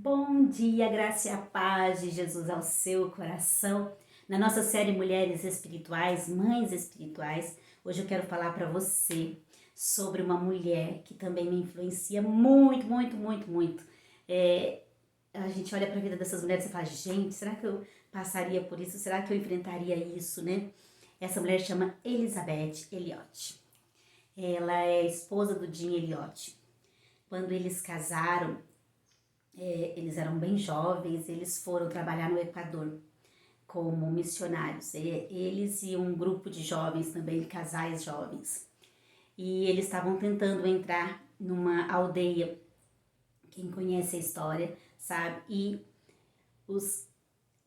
Bom dia, graça e a paz de Jesus ao seu coração. Na nossa série Mulheres Espirituais, Mães Espirituais, hoje eu quero falar para você sobre uma mulher que também me influencia muito, muito, muito, muito. A gente olha para a vida dessas mulheres e fala, gente, será que eu passaria por isso? Será que eu enfrentaria isso, né? Essa mulher chama Elizabeth Elliot. Ela é esposa do Jim Elliot. Quando eles casaram, eles eram bem jovens, eles foram trabalhar no Equador como missionários. Eles e um grupo de jovens também, de casais jovens. E eles estavam tentando entrar numa aldeia, quem conhece a história sabe, e os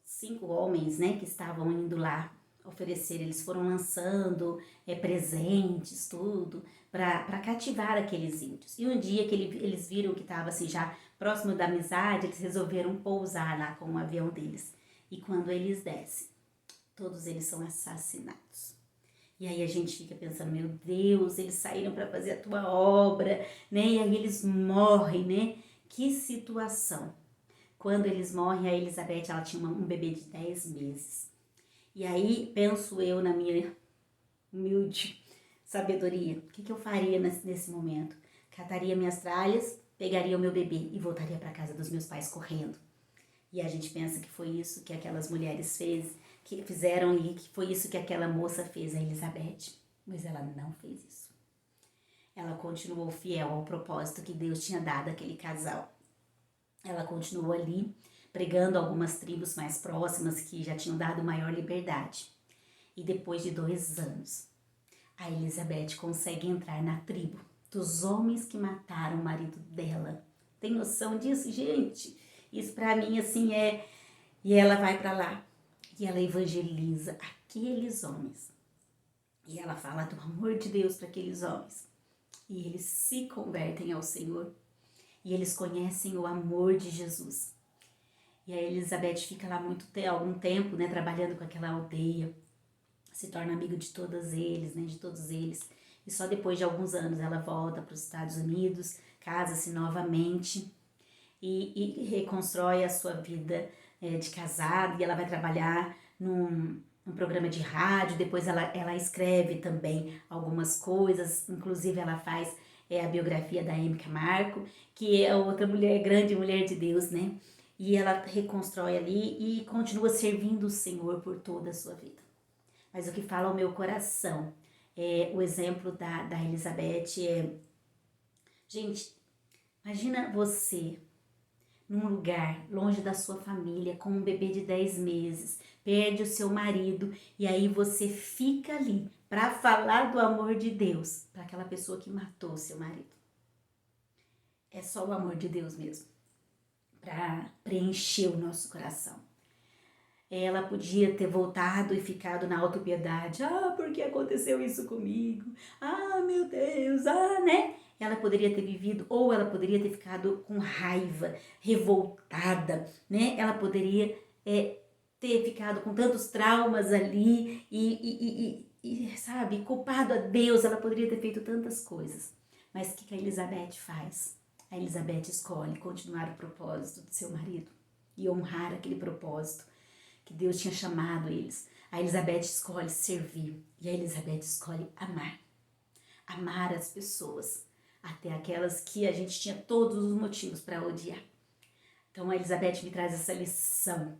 5 homens, né, que estavam indo lá oferecer, eles foram lançando presentes, tudo, para cativar aqueles índios. E um dia que eles viram que estava assim já próximo da amizade, eles resolveram pousar lá com o avião deles. E quando eles descem, todos eles são assassinados. E aí a gente fica pensando, meu Deus, eles saíram para fazer a tua obra, né? E aí eles morrem, né? Que situação. Quando eles morrem, a Elizabeth, ela tinha um bebê de 10 meses. E aí, penso eu, na minha humilde sabedoria, o que eu faria nesse momento? Cataria minhas tralhas, pegaria o meu bebê e voltaria para casa dos meus pais correndo. E a gente pensa que foi isso que aquelas mulheres fizeram e que foi isso que aquela moça fez, a Elizabeth. Mas ela não fez isso. Ela continuou fiel ao propósito que Deus tinha dado àquele casal. Ela continuou ali, pregando algumas tribos mais próximas que já tinham dado maior liberdade. E depois de 2 anos, a Elizabeth consegue entrar na tribo dos homens que mataram o marido dela. Tem noção disso, gente? Isso pra mim, assim, é... E ela vai pra lá e ela evangeliza aqueles homens. E ela fala do amor de Deus para aqueles homens. E eles se convertem ao Senhor. E eles conhecem o amor de Jesus. E a Elizabeth fica lá algum tempo, né, trabalhando com aquela aldeia, se torna amiga de todos eles, né, de todos eles. E só depois de alguns anos ela volta para os Estados Unidos, casa-se novamente e reconstrói a sua vida de casada. E ela vai trabalhar num programa de rádio, depois ela escreve também algumas coisas, inclusive ela faz a biografia da Amy Camargo, que é outra mulher, grande mulher de Deus, né? E ela reconstrói ali e continua servindo o Senhor por toda a sua vida. Mas o que fala ao meu coração é o exemplo da Elizabeth. Gente, imagina você num lugar longe da sua família, com um bebê de 10 meses, perde o seu marido e aí você fica ali para falar do amor de Deus para aquela pessoa que matou o seu marido. É só o amor de Deus mesmo para preencher o nosso coração. Ela podia ter voltado e ficado na autopiedade. Ah, por que aconteceu isso comigo? Ah, meu Deus, né? Ela poderia ter vivido, ou ela poderia ter ficado com raiva, revoltada, né? Ela poderia ter ficado com tantos traumas ali e, sabe, culpado a Deus. Ela poderia ter feito tantas coisas. Mas o que a Elizabeth faz? A Elizabeth escolhe continuar o propósito do seu marido e honrar aquele propósito que Deus tinha chamado eles. A Elizabeth escolhe servir e a Elizabeth escolhe amar. Amar as pessoas, até aquelas que a gente tinha todos os motivos para odiar. Então a Elizabeth me traz essa lição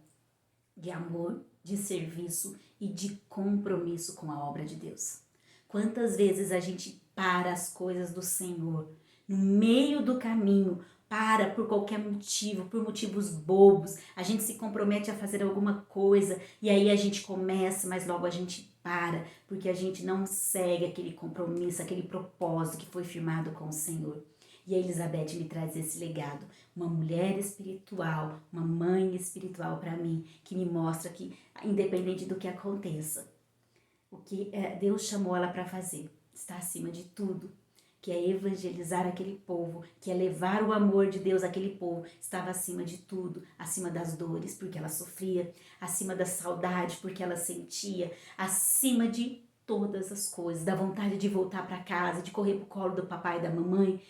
de amor, de serviço e de compromisso com a obra de Deus. Quantas vezes a gente para as coisas do Senhor, no meio do caminho, para por qualquer motivo, por motivos bobos, a gente se compromete a fazer alguma coisa e aí a gente começa, mas logo a gente para, porque a gente não segue aquele compromisso, aquele propósito que foi firmado com o Senhor. E a Elizabeth me traz esse legado, uma mulher espiritual, uma mãe espiritual para mim, que me mostra que, independente do que aconteça, o que Deus chamou ela para fazer está acima de tudo, que é evangelizar aquele povo, que é levar o amor de Deus àquele povo, estava acima de tudo, acima das dores, porque ela sofria, acima da saudade, porque ela sentia, acima de todas as coisas, da vontade de voltar para casa, de correr pro colo do papai e da mamãe,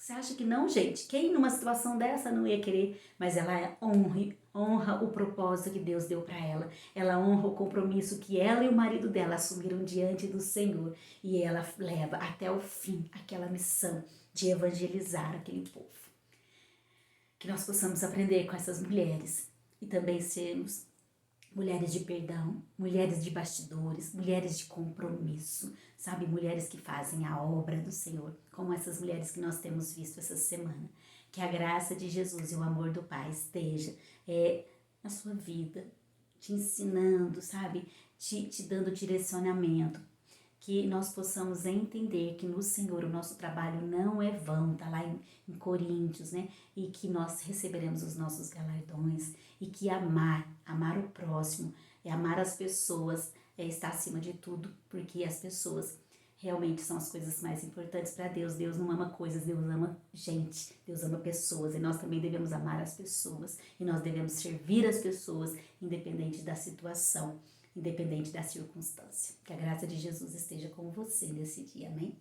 Você acha que não, gente? Quem numa situação dessa não ia querer? Mas ela honra o propósito que Deus deu para ela. Ela honra o compromisso que ela e o marido dela assumiram diante do Senhor. E ela leva até o fim aquela missão de evangelizar aquele povo. Que nós possamos aprender com essas mulheres e também sermos mulheres de perdão, mulheres de bastidores, mulheres de compromisso, sabe? Mulheres que fazem a obra do Senhor, como essas mulheres que nós temos visto essa semana. Que a graça de Jesus e o amor do Pai esteja na sua vida, te ensinando, sabe? Te dando direcionamento. Que nós possamos entender que no Senhor o nosso trabalho não é vão, tá lá em Coríntios, né? E que nós receberemos os nossos galardões e que amar o próximo, amar as pessoas, está acima de tudo, porque as pessoas realmente são as coisas mais importantes para Deus. Deus não ama coisas, Deus ama gente, Deus ama pessoas e nós também devemos amar as pessoas e nós devemos servir as pessoas, independente da situação, independente da circunstância. Que a graça de Jesus esteja com você nesse dia, amém?